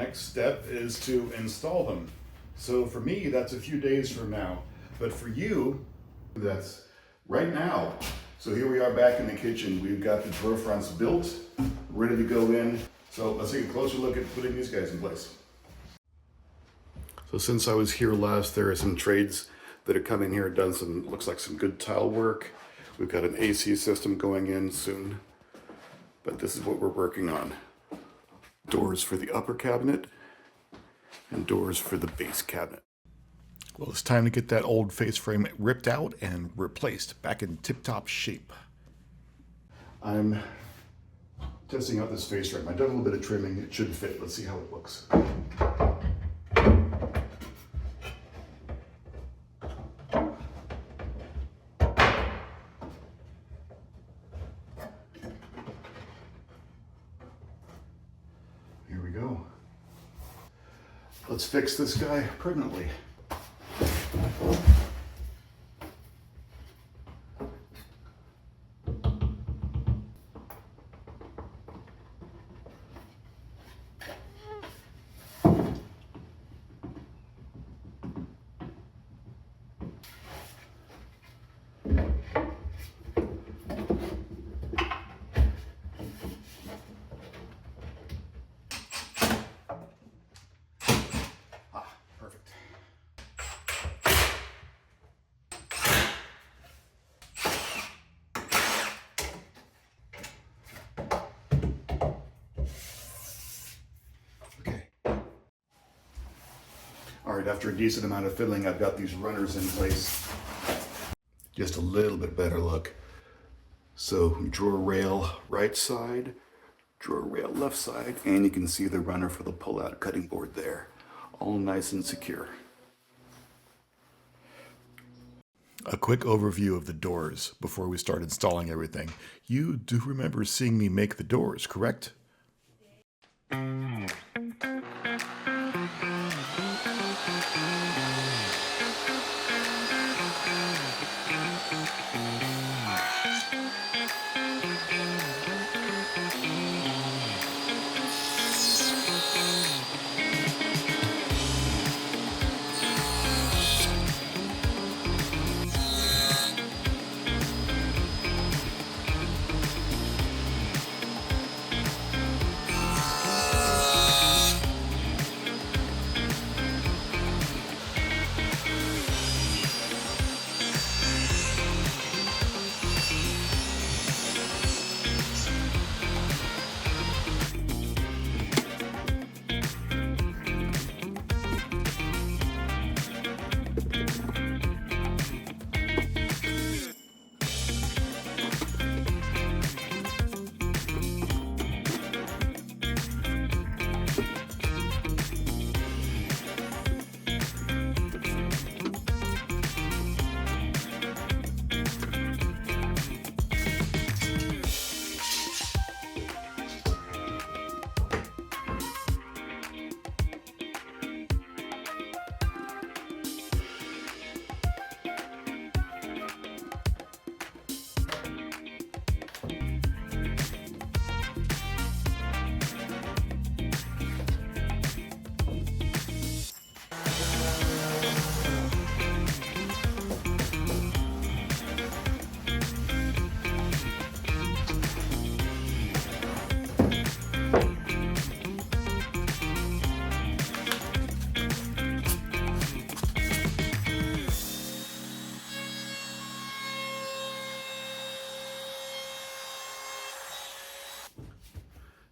Next step is to install them. So for me, that's a few days from now. But for you, that's right now. So here we are back in the kitchen. We've got the drawer fronts built, ready to go in. So let's take a closer look at putting these guys in place. So since I was here last, there are some trades that have come in here, done some, looks like some good tile work. We've got an AC system going in soon, but this is what we're working on. Doors for the upper cabinet and doors for the base cabinet. Well, it's time to get that old face frame ripped out and replaced back in tip-top shape. I'm testing out this face frame. I've done a little bit of trimming. It should fit. Let's see how it looks. Here we go. Let's fix this guy permanently. All right, after a decent amount of fiddling, I've got these runners in place. Just a little bit better look. So drawer rail right side, drawer rail left side, and you can see the runner for the pull-out cutting board there. All nice and secure. A quick overview of the doors before we start installing everything. You do remember seeing me make the doors, correct?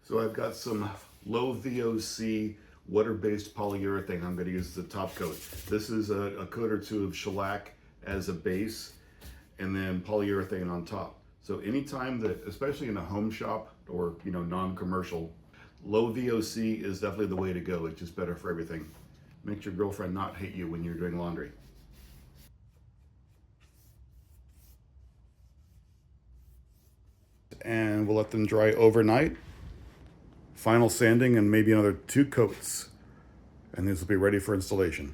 So I've got some low VOC water-based polyurethane I'm going to use as a top coat. This is a coat or two of shellac as a base and then polyurethane on top. So anytime that, especially in a home shop or non-commercial, low VOC is definitely the way to go. It's just better for everything. Makes your girlfriend not hate you when you're doing laundry. And we'll let them dry overnight. Final sanding and maybe another 2 coats. And these will be ready for installation.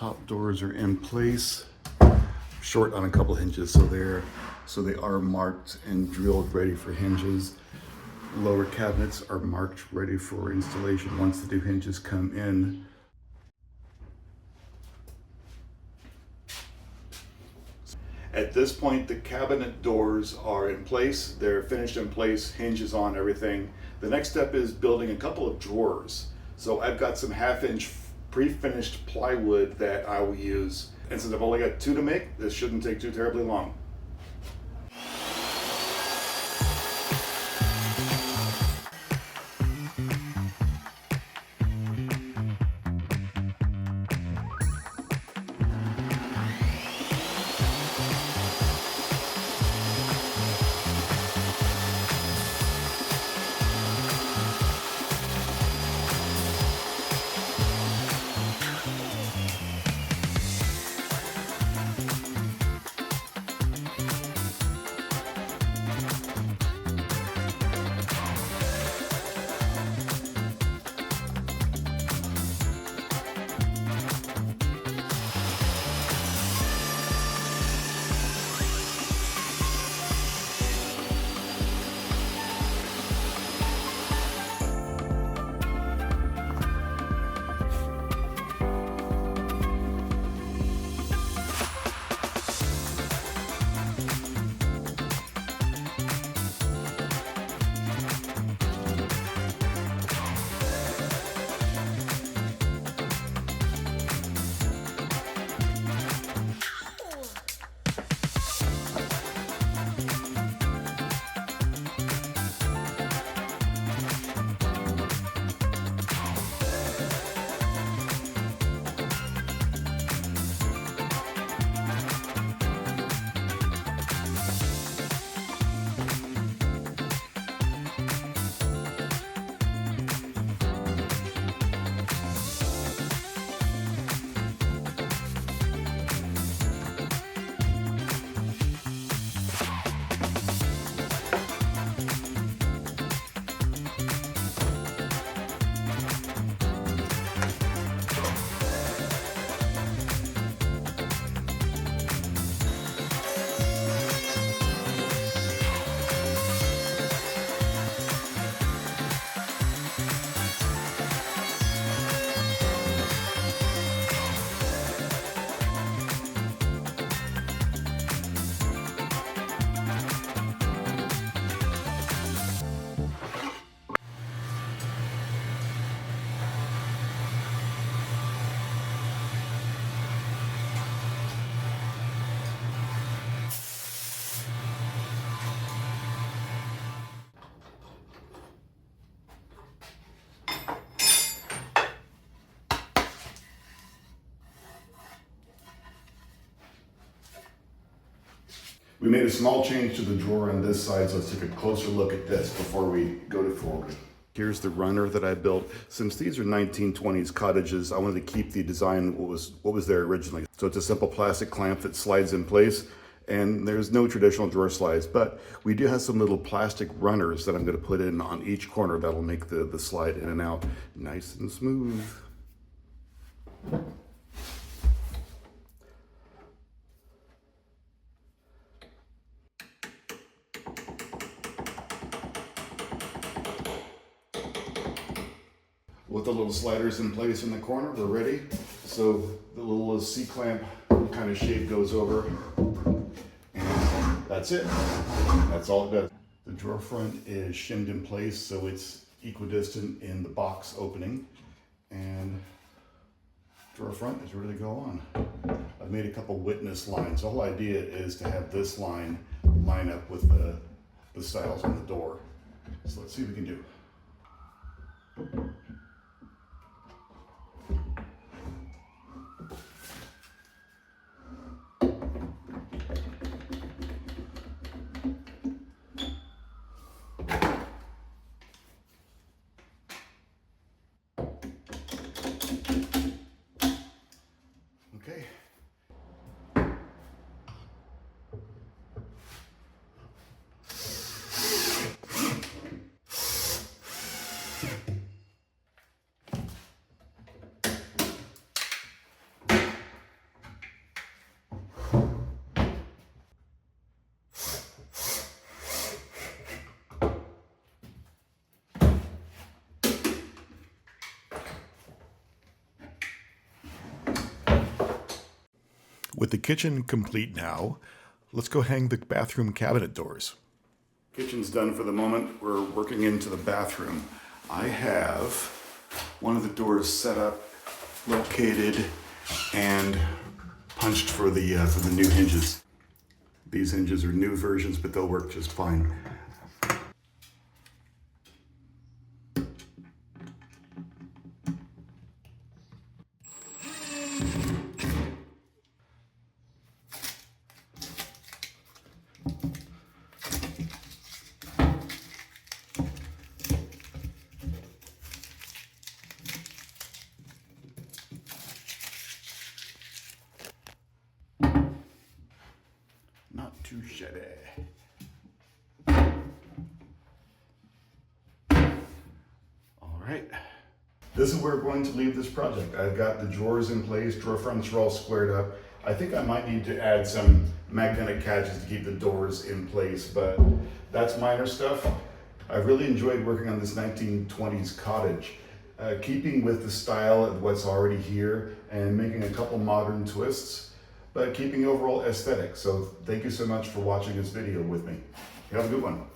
top doors are in place. Short on a couple hinges, so they are marked and drilled, ready for hinges. Lower cabinets are marked, ready for installation once the new hinges come in. At this point, the cabinet doors are in place. They're finished in place, hinges on, everything. The next step is building a couple of drawers. So I've got some 1/2-inch pre-finished plywood that I will use. And since I've only got 2 to make, this shouldn't take too terribly long. We made a small change to the drawer on this side, so let's take a closer look at this before we go forward. Here's the runner that I built. Since these are 1920s cottages, I wanted to keep the design what was there originally. So it's a simple plastic clamp that slides in place, and there's no traditional drawer slides, but we do have some little plastic runners that I'm going to put in on each corner that'll make the slide in and out nice and smooth. With the little sliders in place in the corner, we're ready. So the little C-clamp kind of shape goes over, and that's it. That's all it does. The drawer front is shimmed in place, so it's equidistant in the box opening, and drawer front is ready to go on. I've made a couple witness lines. The whole idea is to have this line line up with the styles on the door. So let's see what we can do. Okay. With the kitchen complete now, let's go hang the bathroom cabinet doors. Kitchen's done for the moment. We're working into the bathroom. I have one of the doors set up, located, and punched for the new hinges. These hinges are new versions, but they'll work just fine. Not too shabby. All right. This is where we're going to leave this project. I've got the drawers in place, drawer fronts are all squared up. I think I might need to add some magnetic catches to keep the doors in place, but that's minor stuff. I really enjoyed working on this 1920s cottage, keeping with the style of what's already here and making a couple modern twists, but keeping overall aesthetic. So thank you so much for watching this video with me. Have a good one.